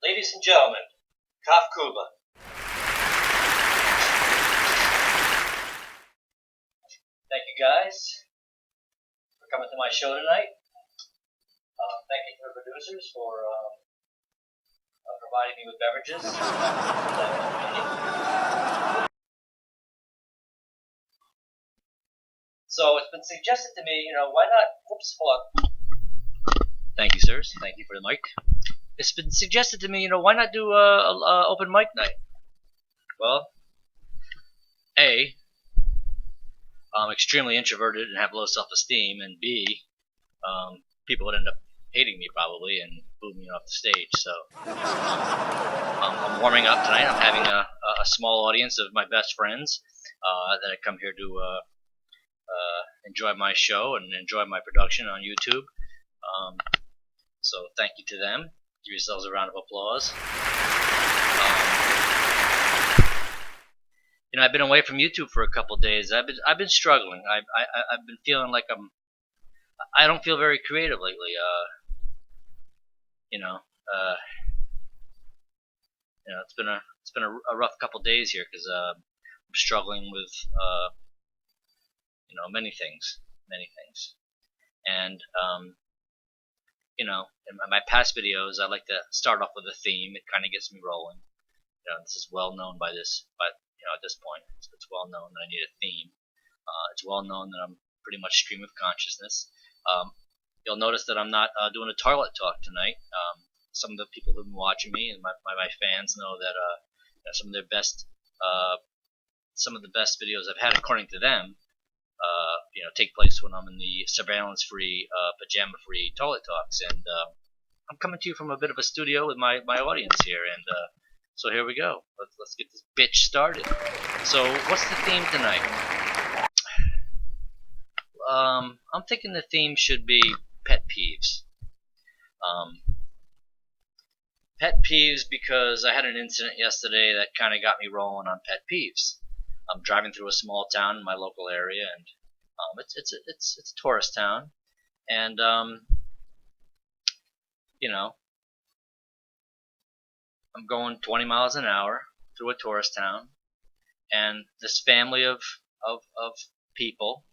Ladies and gentlemen, KAFKUBA. Thank you guys for coming to my show tonight. Thank you to the producers for providing me with beverages. So it's been suggested to me, why not? Oops, hold on. Thank you, sirs. Thank you for the mic. It's been suggested to me, why not do a open mic night? Well, A, I'm extremely introverted and have low self-esteem, and B, people would end up hating me probably and booing me off the stage. So I'm warming up tonight. I'm having a small audience of my best friends that I come here to enjoy my show and enjoy my production on YouTube. So thank you to them. Give yourselves a round of applause. I've been away from YouTube for a couple days. I've been struggling. I've been feeling like I don't feel very creative lately. It's been a rough couple days here because I'm struggling with many things, and in my past videos I like to start off with a theme. It kind of gets me rolling. This is well known by this, but at this point it's well known that I need a theme. It's well known that I'm pretty much stream of consciousness. You'll notice that I'm not doing a toilet talk tonight. Some of the people who've been watching me and my fans know that some of the best videos I've had, according to them, take place when I'm in the surveillance-free, pajama-free toilet talks, and I'm coming to you from a bit of a studio with my audience here, and so here we go. Let's get this bitch started. So what's the theme tonight? I'm thinking the theme should be pet peeves. Pet peeves because I had an incident yesterday that kind of got me rolling on pet peeves. I'm driving through a small town in my local area, and it's a tourist town, and I'm going 20 miles an hour through a tourist town, and this family of people,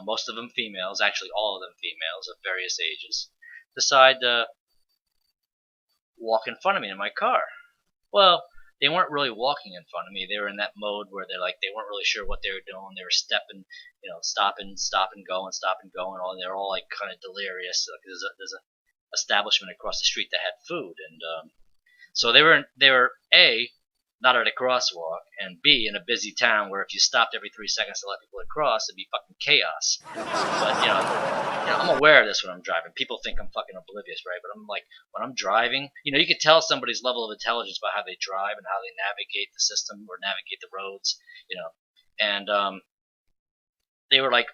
most of them females, actually all of them females of various ages, decide to walk in front of me in my car. Well, they weren't really walking in front of me. They were in that mode where they weren't really sure what they were doing. They were stepping, stopping, going, and they're all like kind of delirious. Like there's a establishment across the street that had food, and so they were A, not at a crosswalk, and B, in a busy town where if you stopped every 3 seconds to let people across, it'd be fucking chaos. But I'm aware of this when I'm driving. People think I'm fucking oblivious, right? But I'm like, when I'm driving, you can tell somebody's level of intelligence by how they drive and how they navigate the system or navigate the roads, and they were like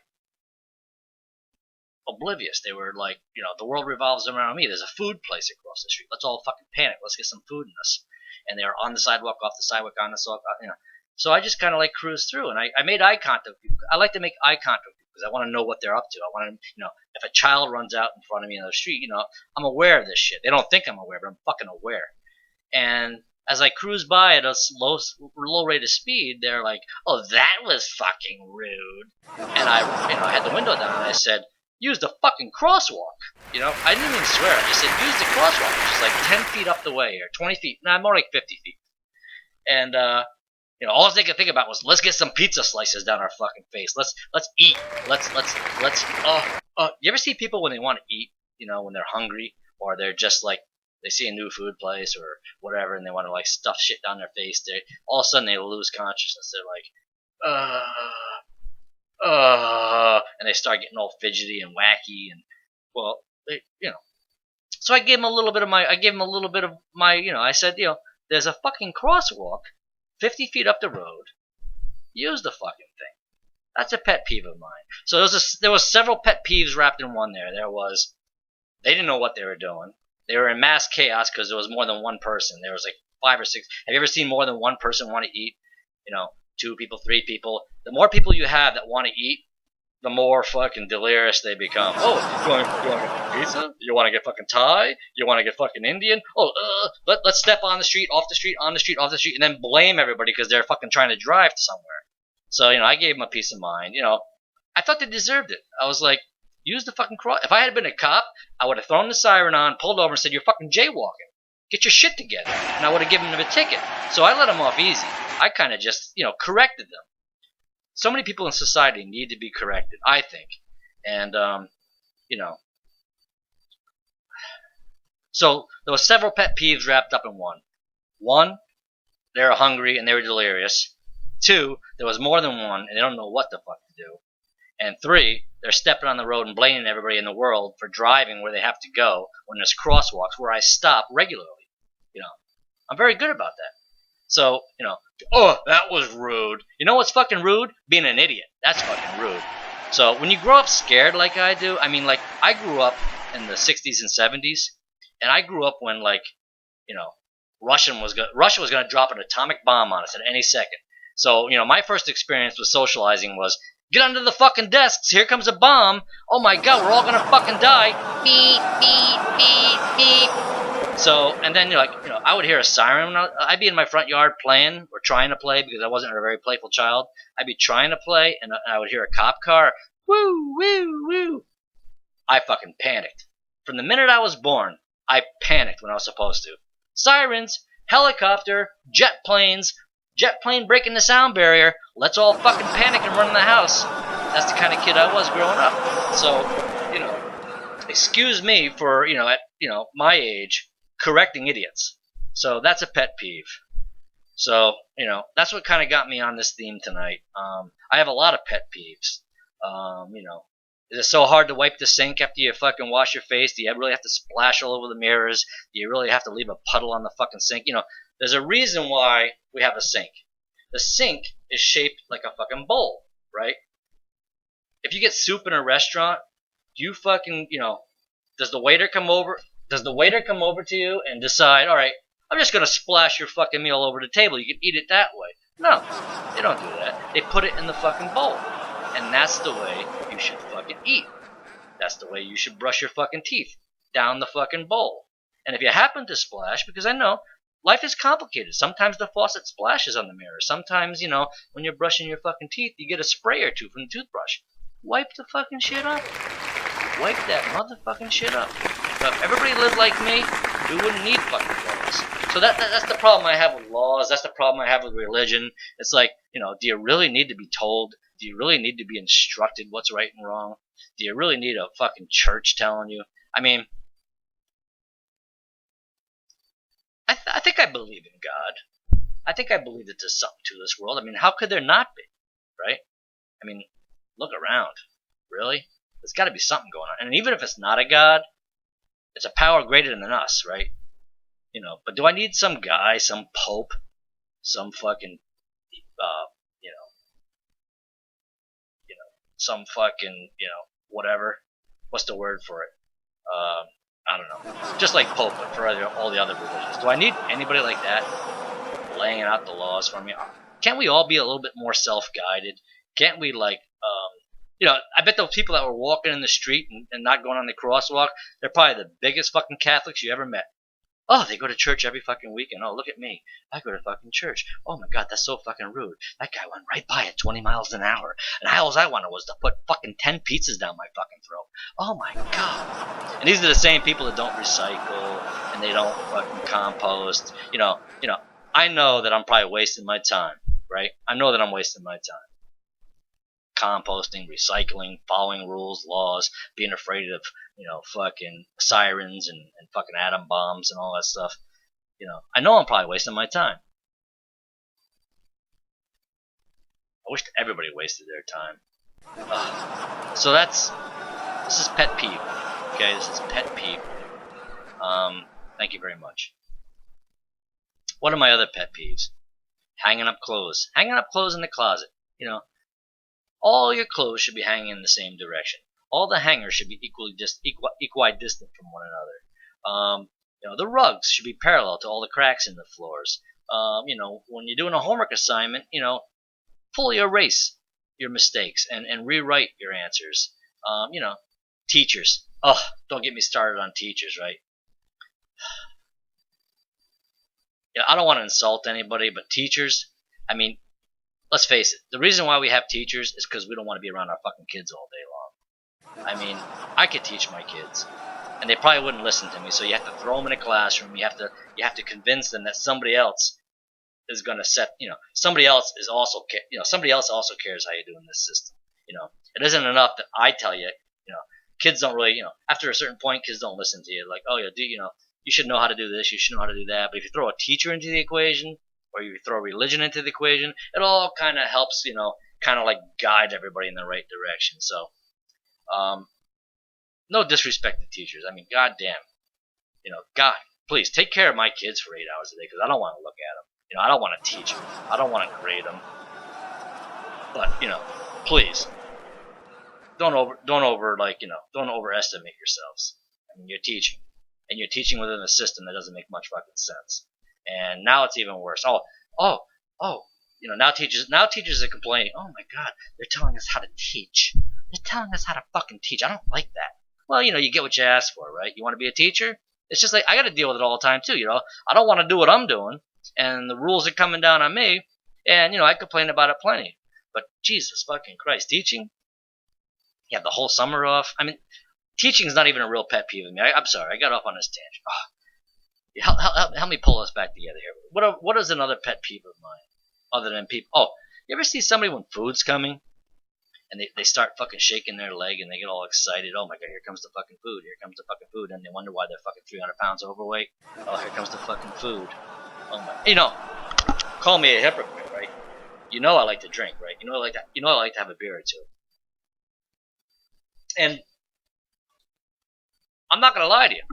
oblivious. They were like, the world revolves around me. There's a food place across the street. Let's all fucking panic. Let's get some food in us. And they were on the sidewalk, off the sidewalk, on the sidewalk, So I just kind of like cruised through, and I made eye contact with people. I like to make eye contact with people because I want to know what they're up to. I want to, if a child runs out in front of me on the street, I'm aware of this shit. They don't think I'm aware, but I'm fucking aware. And as I cruise by at a low rate of speed, they're like, "Oh, that was fucking rude." And I had the window down, and I said, "Use the fucking crosswalk." I didn't even swear. I just said, "Use the crosswalk," which is like 10 feet up the way, or 20 feet. Nah, more like 50 feet. And all they could think about was, let's get some pizza slices down our fucking face. Let's eat. Let's. You ever see people when they want to eat? When they're hungry, or they're just like, they see a new food place or whatever, and they want to like stuff shit down their face. All of a sudden they lose consciousness. They're like, and they start getting all fidgety and wacky, and well, So I gave him a little bit of my. I said, there's a fucking crosswalk, 50 feet up the road. Use the fucking thing. That's a pet peeve of mine. So there was several pet peeves wrapped in one there. There was, they didn't know what they were doing. They were in mass chaos because there was more than one person. There was like 5 or 6. Have you ever seen more than one person want to eat? 2 people, 3 people. The more people you have that want to eat, the more fucking delirious they become. Oh, you want to get pizza? You want to get fucking Thai? You want to get fucking Indian? Oh, let's step on the street, off the street, on the street, off the street, and then blame everybody because they're fucking trying to drive to somewhere. So, I gave them a peace of mind. I thought they deserved it. I was like, use the fucking cross. If I had been a cop, I would have thrown the siren on, pulled over, and said, you're fucking jaywalking. Get your shit together. And I would have given them a ticket. So I let them off easy. I kind of just, corrected them. So many people in society need to be corrected, I think. And, so there were several pet peeves wrapped up in one. One, they were hungry and they were delirious. Two, there was more than one and they don't know what the fuck to do. And three, they're stepping on the road and blaming everybody in the world for driving where they have to go when there's crosswalks where I stop regularly. I'm very good about that. So, oh, that was rude. You know what's fucking rude? Being an idiot. That's fucking rude. So when you grow up scared like I do, I grew up in the 60s and 70s, and I grew up when, Russia was going to drop an atomic bomb on us at any second. So, my first experience with socializing was, get under the fucking desks, here comes a bomb, oh my god, we're all going to fucking die, beep, beep, beep, beep. So, and then, I would hear a siren. I'd be in my front yard playing, or trying to play, because I wasn't a very playful child. I'd be trying to play, and I would hear a cop car, woo, woo, woo. I fucking panicked. From the minute I was born, I panicked when I was supposed to. Sirens, helicopter, jet plane breaking the sound barrier. Let's all fucking panic and run in the house. That's the kind of kid I was growing up. So, excuse me for, at, my age, correcting idiots. So that's a pet peeve. So, that's what kind of got me on this theme tonight. I have a lot of pet peeves. Is it so hard to wipe the sink after you fucking wash your face? Do you really have to splash all over the mirrors? Do you really have to leave a puddle on the fucking sink? There's a reason why we have a sink. The sink is shaped like a fucking bowl, right? If you get soup in a restaurant, do you fucking, does the waiter come over to you and decide, all right, I'm just going to splash your fucking meal over the table. You can eat it that way. No, they don't do that. They put it in the fucking bowl. And that's the way you should fucking eat. That's the way you should brush your fucking teeth. Down the fucking bowl. And if you happen to splash, because I know life is complicated. Sometimes the faucet splashes on the mirror. Sometimes, when you're brushing your fucking teeth, you get a spray or two from the toothbrush. Wipe the fucking shit up. Wipe that motherfucking shit up. But if everybody lived like me, we wouldn't need fucking laws. So that's the problem I have with laws. That's the problem I have with religion. It's like, do you really need to be told? Do you really need to be instructed what's right and wrong? Do you really need a fucking church telling you? I think I believe in God. I think I believe that there's something to this world. How could there not be? Right? Look around. Really? There's got to be something going on. And even if it's not a God, it's a power greater than us, right? But do I need some guy, some pope, some fucking, some fucking, whatever? What's the word for it? I don't know. Just like pope, but for all the other religions. Do I need anybody like that laying out the laws for me? Can't we all be a little bit more self-guided? Can't we, I bet those people that were walking in the street and not going on the crosswalk, they're probably the biggest fucking Catholics you ever met. Oh, they go to church every fucking weekend. Oh, look at me. I go to fucking church. Oh my god, that's so fucking rude. That guy went right by at 20 miles an hour. And all I wanted was to put fucking 10 pizzas down my fucking throat. Oh my god. And these are the same people that don't recycle and they don't fucking compost. I know that I'm probably wasting my time, right? I know that I'm wasting my time. Composting, recycling, following rules, laws, being afraid of, fucking sirens and fucking atom bombs and all that stuff. I know I'm probably wasting my time. I wish everybody wasted their time. So this is pet peeve. Okay, this is pet peeve. Thank you very much. What are my other pet peeves? Hanging up clothes. Hanging up clothes in the closet. All your clothes should be hanging in the same direction. All the hangers should be equidistant from one another. The rugs should be parallel to all the cracks in the floors. When you're doing a homework assignment, fully erase your mistakes and rewrite your answers. You know, teachers. Oh, don't get me started on teachers, right? Yeah, I don't want to insult anybody, but teachers, I mean, let's face it. The reason why we have teachers is because we don't want to be around our fucking kids all day long. I mean, I could teach my kids, and they probably wouldn't listen to me. So you have to throw them in a classroom. You have to convince them that somebody else is going to set. Somebody else is also. Somebody else also cares how you do in this system. It isn't enough that I tell you. Kids don't really. After a certain point, kids don't listen to you. Like, oh yeah, you should know how to do this. You should know how to do that. But if you throw a teacher into the equation, or you throw religion into the equation, it all kind of helps. Kind of like guide everybody in the right direction. So, no disrespect to teachers. I mean, goddamn. God, please take care of my kids for 8 hours a day because I don't want to look at them. I don't want to teach them. I don't want to grade them. But please don't overestimate yourselves. I mean, you're teaching, and you're teaching within a system that doesn't make much fucking sense. And now it's even worse. Oh, oh. Now teachers are complaining. Oh my God, they're telling us how to teach. They're telling us how to fucking teach. I don't like that. Well, you get what you ask for, right? You want to be a teacher? It's just like I got to deal with it all the time too. I don't want to do what I'm doing, and the rules are coming down on me, and I complain about it plenty. But Jesus fucking Christ, teaching? You have the whole summer off. I mean, teaching's not even a real pet peeve of me. I'm sorry, I got off on this tangent. Help me pull us back together here. What is another pet peeve of mine other than people? Oh, you ever see somebody when food's coming? And they start fucking shaking their leg and they get all excited. Oh my God, here comes the fucking food. Here comes the fucking food. And they wonder why they're fucking 300 pounds overweight. Oh, here comes the fucking food. Oh my. Call me a hypocrite, right? I like to drink, right? I like to have a beer or two. And I'm not going to lie to you.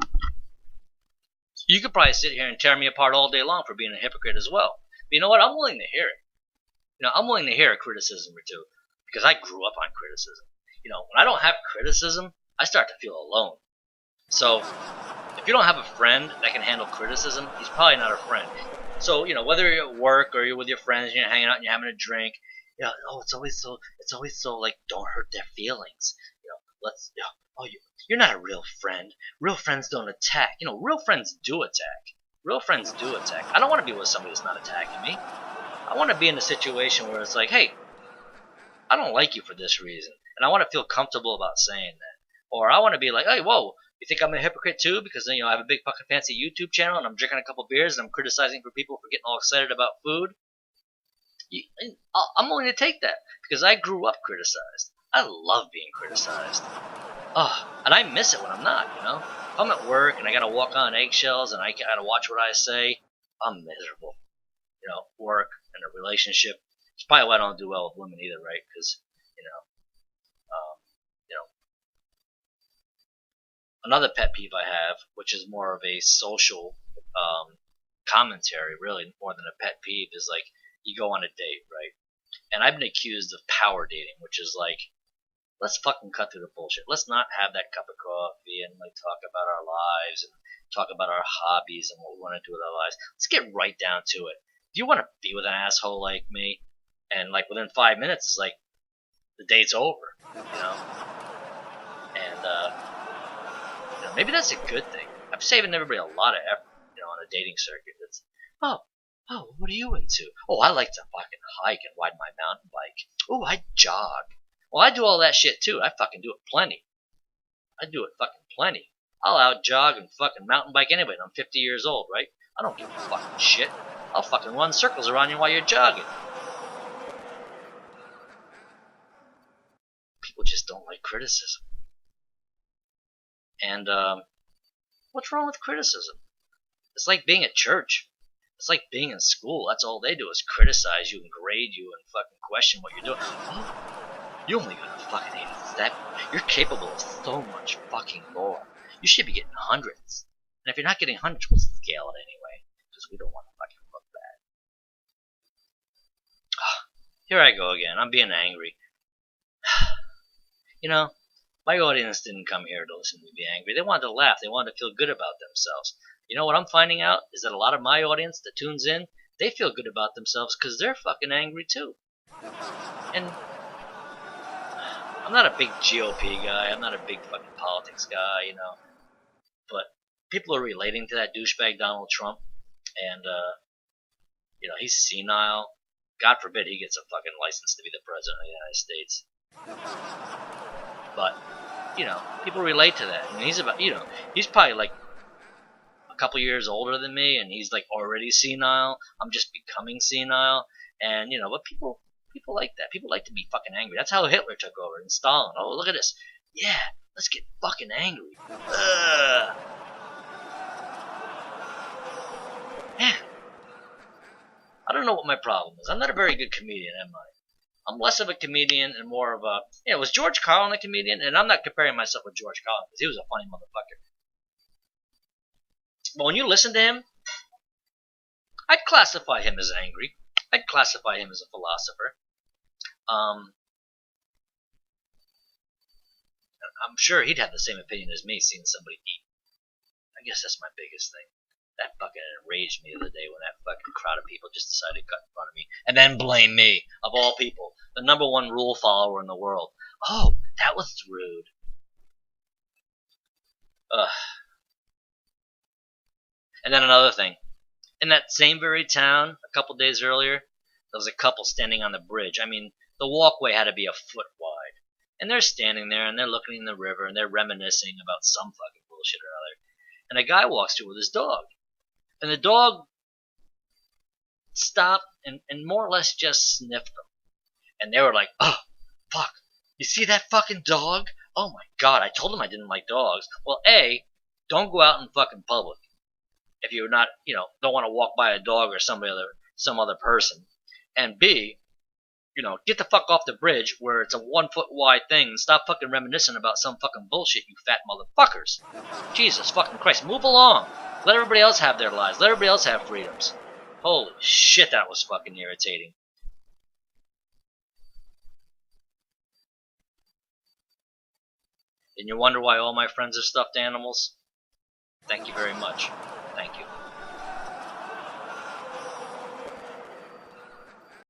You could probably sit here and tear me apart all day long for being a hypocrite as well. But you know what? I'm willing to hear it. I'm willing to hear a criticism or two. Because I grew up on criticism. When I don't have criticism, I start to feel alone. So, if you don't have a friend that can handle criticism, he's probably not a friend. So, whether you're at work or you're with your friends and you're hanging out and you're having a drink, it's always so like, don't hurt their feelings. You're not a real friend. Real friends don't attack. Real friends do attack. Real friends do attack. I don't want to be with somebody that's not attacking me. I want to be in a situation where it's like, hey, I don't like you for this reason, and I want to feel comfortable about saying that. Or I want to be like, hey, whoa, you think I'm a hypocrite too? Because I have a big fucking fancy YouTube channel and I'm drinking a couple beers and I'm criticizing for people for getting all excited about food. I'm willing to take that because I grew up criticized. I love being criticized. And I miss it when I'm not. If I'm at work and I gotta walk on eggshells and I gotta watch what I say, I'm miserable. Work and a relationship. It's probably why I don't do well with women either, right? Because another pet peeve I have, which is more of a social commentary, really, more than a pet peeve, is like you go on a date, right? And I've been accused of power dating, which is like, let's fucking cut through the bullshit. Let's not have that cup of coffee and like talk about our lives and talk about our hobbies and what we want to do with our lives. Let's get right down to it. Do you want to be with an asshole like me? And like within 5 minutes, it's like the date's over, And maybe that's a good thing. I'm saving everybody a lot of effort, on a dating circuit. It's oh, what are you into? Oh, I like to fucking hike and ride my mountain bike. Oh, I jog. Well, I do all that shit too. I fucking do it plenty. I'll out jog and fucking mountain bike anybody. I'm 50 years old, right? I don't give a fucking shit. I'll fucking run circles around you while you're jogging. People just don't like criticism. And what's wrong with criticism? It's like being at church. It's like being in school. That's all they do is criticize you and grade you and fucking question what you're doing. Oh, you only got a fucking 87. You're capable of so much fucking more. You should be getting hundreds. And if you're not getting hundreds, we'll scale it anyway. Because we don't want to fucking look bad. Here I go again. I'm being angry. My audience didn't come here to listen to me be angry. They wanted to laugh. They wanted to feel good about themselves. What I'm finding out is that a lot of my audience that tunes in, they feel good about themselves because they're fucking angry too. And I'm not a big GOP guy. I'm not a big fucking politics guy, But people are relating to that douchebag Donald Trump, and he's senile. God forbid he gets a fucking license to be the president of the United States. But people relate to that. I mean, he's probably like a couple years older than me, and he's like already senile. I'm just becoming senile, and but people like that. People like to be fucking angry. That's how Hitler took over, and Stalin. Oh, look at this. Yeah, let's get fucking angry. Man, I don't know what my problem is. I'm not a very good comedian, am I? I'm less of a comedian and more of a. Was George Carlin a comedian? And I'm not comparing myself with George Carlin because he was a funny motherfucker. But when you listen to him, I'd classify him as angry. I'd classify him as a philosopher. I'm sure he'd have the same opinion as me seeing somebody eat. I guess that's my biggest thing. That fucking enraged me the other day when that fucking crowd of people just decided to cut in front of me and then blame me, of all people, the number one rule follower in the world. Oh, that was rude. Ugh. And then another thing. In that same very town, a couple days earlier, there was a couple standing on the bridge. I mean, the walkway had to be a foot wide. And they're standing there and they're looking in the river and they're reminiscing about some fucking bullshit or other. And a guy walks through with his dog. And the dog stopped and more or less just sniffed them. And they were like, oh, fuck. You see that fucking dog? Oh my god, I told him I didn't like dogs. Well, A, don't go out in fucking public if you're not, don't want to walk by a dog or some other person. And B, get the fuck off the bridge where it's a 1 foot wide thing and stop fucking reminiscing about some fucking bullshit, you fat motherfuckers. Jesus fucking Christ, move along. Let everybody else have their lives. Let everybody else have freedoms. Holy shit, that was fucking irritating. And you wonder why all my friends are stuffed animals? Thank you very much. Thank you.